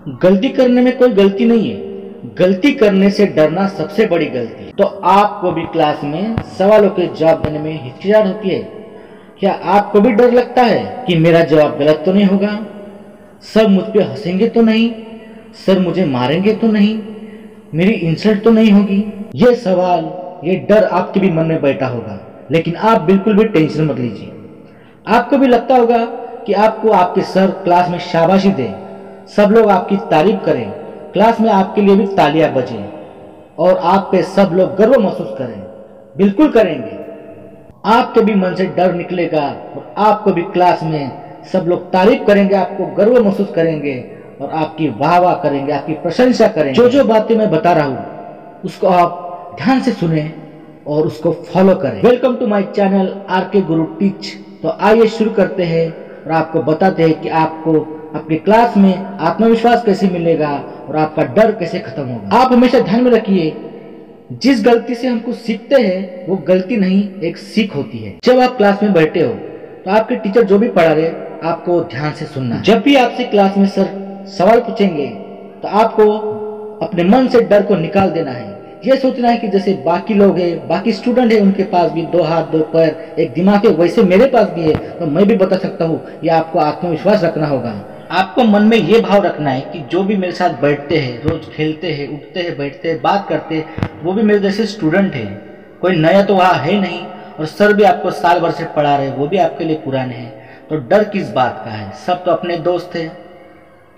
गलती करने में कोई गलती नहीं है, गलती करने से डरना सबसे बड़ी गलती है। तो आपको भी क्लास में सवालों के जवाब देने में हिचकिचाहट होती है? क्या आपको भी डर लगता है कि मेरा जवाब गलत तो नहीं होगा, सब मुझ पे हंसेंगे तो नहीं, सर मुझे मारेंगे तो नहीं, मेरी इंसल्ट तो नहीं होगी? ये सवाल, ये डर आपके भी मन में बैठा होगा, लेकिन आप बिल्कुल भी टेंशन मत लीजिए। आपको भी लगता होगा कि आपको आपके सर क्लास में शाबाशी दें, सब लोग आपकी तारीफ करें, क्लास में आपके लिए भी तालियां बजें और आप पे सब लोग गर्व महसूस करें। बिल्कुल करेंगे। आपके भी मन से डर निकलेगा और आपको भी क्लास में सब लोग तारीफ करेंगे, आपको गर्व महसूस करेंगे और आपकी वाह वाह करेंगे, आपकी प्रशंसा करेंगे। जो जो बातें मैं बता रहा हूँ उसको आप ध्यान से सुने और उसको फॉलो करें। Welcome to my channel RK Guru teach. तो आइए शुरू करते हैं और आपको बताते हैं कि आपको अपनी क्लास में आत्मविश्वास कैसे मिलेगा और आपका डर कैसे खत्म होगा। आप हमेशा ध्यान में रखिए, जिस गलती से हम कुछ सीखते हैं वो गलती नहीं, एक सीख होती है। जब आप क्लास में बैठे हो तो आपके टीचर जो भी पढ़ा रहे आपको ध्यान से सुनना। जब भी आपसे क्लास में सर सवाल पूछेंगे तो आपको अपने मन से डर को निकाल देना है। ये सोचना है कि जैसे बाकी लोग हैं, बाकी स्टूडेंट है, उनके पास भी दो हाथ दो पैर एक दिमाग है, वैसे मेरे पास भी है तो मैं भी बता सकता हूँ। ये आपको आत्मविश्वास रखना होगा। आपको मन में ये भाव रखना है कि जो भी मेरे साथ बैठते हैं, रोज खेलते हैं, उठते हैं, बैठते हैं, बात करते हैं, वो भी मेरे जैसे स्टूडेंट है, कोई नया तो वहाँ है नहीं। और सर भी आपको साल भर से पढ़ा रहे, वो भी आपके लिए पुराने हैं, तो डर किस बात का है, सब तो अपने दोस्त है।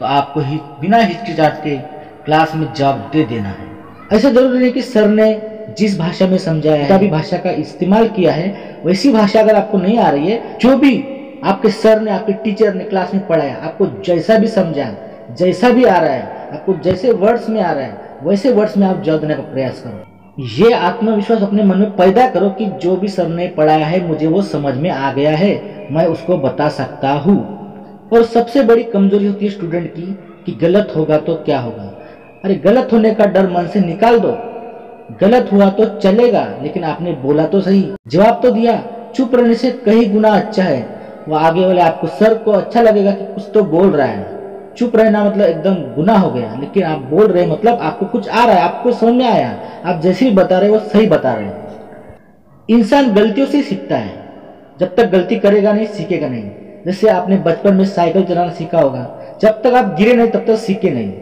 तो आपको ही बिना हिचकिचाहट के क्लास में जवाब दे देना है। ऐसा जरूरी नहीं कि सर ने जिस भाषा में समझाया है तभी भाषा का इस्तेमाल किया है, वैसी भाषा अगर आपको नहीं आ रही है, जो भी आपके सर ने, आपके टीचर ने क्लास में पढ़ाया, आपको जैसा भी समझा, जैसा भी आ रहा है, आपको जैसे वर्ड्स में आ रहा है वैसे वर्ड्स में आप जवाब देने का प्रयास करो। ये आत्मविश्वास अपने मन में पैदा करो कि जो भी सर ने पढ़ाया है मुझे वो समझ में आ गया है, मैं उसको बता सकता हूँ। और सबसे बड़ी कमजोरी होती है स्टूडेंट की कि गलत होगा तो क्या होगा। अरे गलत होने का डर मन से निकाल दो। गलत हुआ तो चलेगा, लेकिन आपने बोला तो सही, जवाब तो दिया। चुप रहने से कहीं गुना अच्छा है। वो आगे वाले आपको, सर को अच्छा लगेगा कि कुछ तो बोल रहा है। चुप रहना मतलब एकदम गुनाह हो गया, लेकिन आप बोल रहे मतलब आपको कुछ आ रहा है, आपको समझ में आया, आप जैसे भी बता रहे हो वो सही बता रहे हैं। इंसान गलतियों से सीखता है, जब तक गलती करेगा नहीं सीखेगा नहीं। जैसे आपने बचपन में साइकिल चलाना सीखा होगा, जब तक आप गिरे नहीं तब तक सीखे नहीं।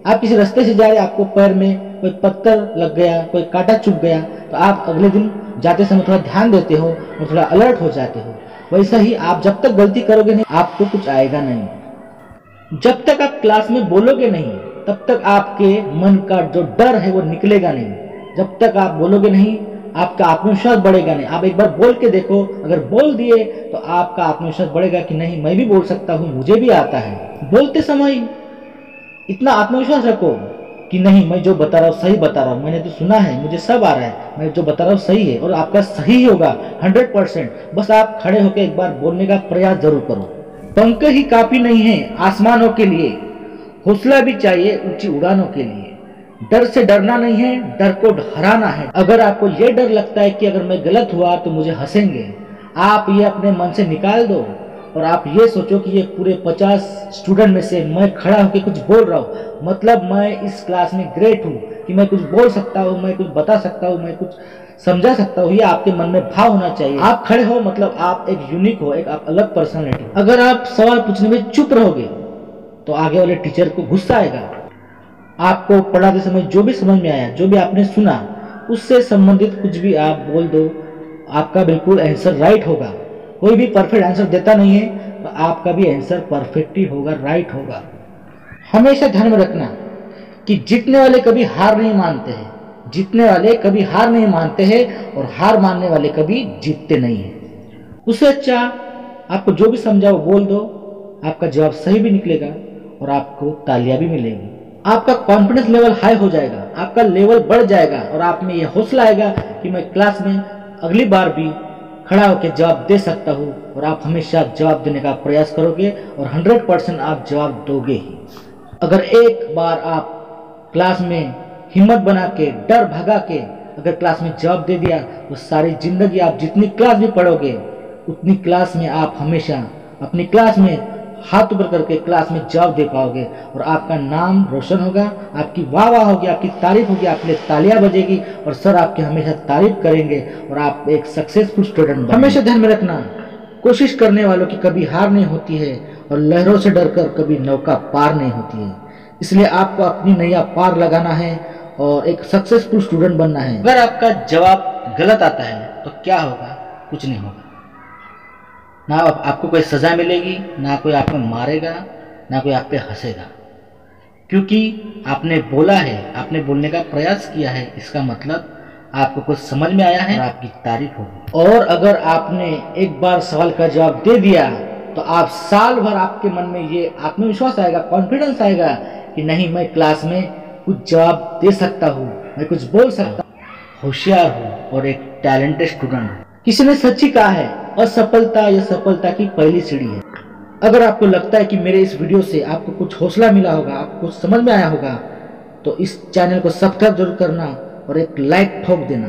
आप किसी रास्ते से जा रहे, आपको पैर में कोई पत्थर लग गया, कोई कांटा चुभ गया, तो आप अगले दिन जाते समय थोड़ा ध्यान देते हो और थोड़ा अलर्ट हो जाते हो। वैसा ही आप जब तक गलती करोगे नहीं आपको कुछ आएगा नहीं। जब तक आप क्लास में बोलोगे नहीं तब तक आपके मन का जो डर है वो निकलेगा नहीं। जब तक आप बोलोगे नहीं आपका आत्मविश्वास बढ़ेगा नहीं। आप एक बार बोल के देखो, अगर बोल दिए तो आपका आत्मविश्वास बढ़ेगा कि नहीं मैं भी बोल सकता हूँ, मुझे भी आता है। बोलते समय इतना आत्मविश्वास रखो कि नहीं मैं जो बता रहा हूँ सही बता रहा हूँ, मैंने तो सुना है, मुझे सब आ रहा है, मैं जो बता रहा हूँ सही है। और आपका सही होगा 100%। बस आप खड़े होकर एक बार बोलने का प्रयास जरूर करो। पंख ही काफी नहीं है आसमानों के लिए, हौसला भी चाहिए ऊंची उड़ानों के लिए। डर से डरना नहीं है, डर को हराना है। अगर आपको ये डर लगता है कि अगर मैं गलत हुआ तो मुझे हंसेंगे, आप ये अपने मन से निकाल दो और आप ये सोचो कि ये पूरे 50 स्टूडेंट में से मैं खड़ा होकर कुछ बोल रहा हूँ, मतलब मैं इस क्लास में ग्रेट हूँ कि मैं कुछ बोल सकता हूँ, मैं कुछ बता सकता हूँ, मैं कुछ समझा सकता हूँ। ये आपके मन में भाव होना चाहिए। आप खड़े हो मतलब आप एक यूनिक हो, एक आप अलग पर्सनालिटी। अगर आप सवाल पूछने में चुप रहोगे तो आगे वाले टीचर को गुस्सा आएगा। आपको पढ़ाते समय जो भी समझ में आया, जो भी आपने सुना, उससे संबंधित कुछ भी आप बोल दो, आपका बिल्कुल आंसर राइट होगा। कोई भी परफेक्ट आंसर देता नहीं है, तो आपका भी आंसर परफेक्ट ही होगा, राइट होगा। हमेशा ध्यान में रखना कि जीतने वाले कभी हार नहीं मानते हैं, जीतने वाले कभी हार नहीं मानते हैं और हार मानने वाले कभी जीतते नहीं हैं। उससे अच्छा आपको जो भी समझा वो बोल दो, आपका जवाब सही भी निकलेगा और आपको तालियां भी मिलेगी। आपका कॉन्फिडेंस लेवल हाई हो जाएगा, आपका लेवल बढ़ जाएगा और आप में यह हौसला आएगा कि मैं क्लास में अगली बार भी खड़ा होकर जवाब दे सकता हूँ। और आप हमेशा जवाब देने का प्रयास करोगे और 100% आप जवाब दोगे ही। अगर एक बार आप क्लास में हिम्मत बना के, डर भगा के अगर क्लास में जवाब दे दिया तो सारी जिंदगी आप जितनी क्लास भी पढ़ोगे उतनी क्लास में आप हमेशा अपनी क्लास में हाथ ऊपर करके क्लास में जवाब दे पाओगे और आपका नाम रोशन होगा, आपकी वाह वाह होगी, आपकी तारीफ होगी, आपके लिए तालियां बजेगी और सर आपकी हमेशा तारीफ करेंगे और आप एक सक्सेसफुल स्टूडेंट बनेंगे। हमेशा ध्यान में रखना, कोशिश करने वालों की कभी हार नहीं होती है और लहरों से डरकर कभी नौका पार नहीं होती है। इसलिए आपको अपनी नैया पार लगाना है और एक सक्सेसफुल स्टूडेंट बनना है। अगर आपका जवाब गलत आता है तो क्या होगा? कुछ नहीं होगा। ना आपको कोई सजा मिलेगी, ना कोई आपको मारेगा, ना कोई आप पे हंसेगा, क्योंकि आपने बोला है, आपने बोलने का प्रयास किया है। इसका मतलब आपको कुछ समझ में आया है और आपकी तारीफ होगी। और अगर आपने एक बार सवाल का जवाब दे दिया तो आप साल भर आपके मन में ये आत्मविश्वास आएगा, कॉन्फिडेंस आएगा कि नहीं, मैं क्लास में कुछ जवाब दे सकता हूँ, मैं कुछ बोल सकता हूँ, होशियार हूँ और एक टैलेंटेड स्टूडेंट हूँ। किसी ने सच्ची कहा है, असफलता या सफलता की पहली सीढ़ी है। अगर आपको लगता है कि मेरे इस वीडियो से आपको कुछ हौसला मिला होगा, आपको कुछ समझ में आया होगा, तो इस चैनल को सब्सक्राइब जरूर करना और एक लाइक ठोक देना।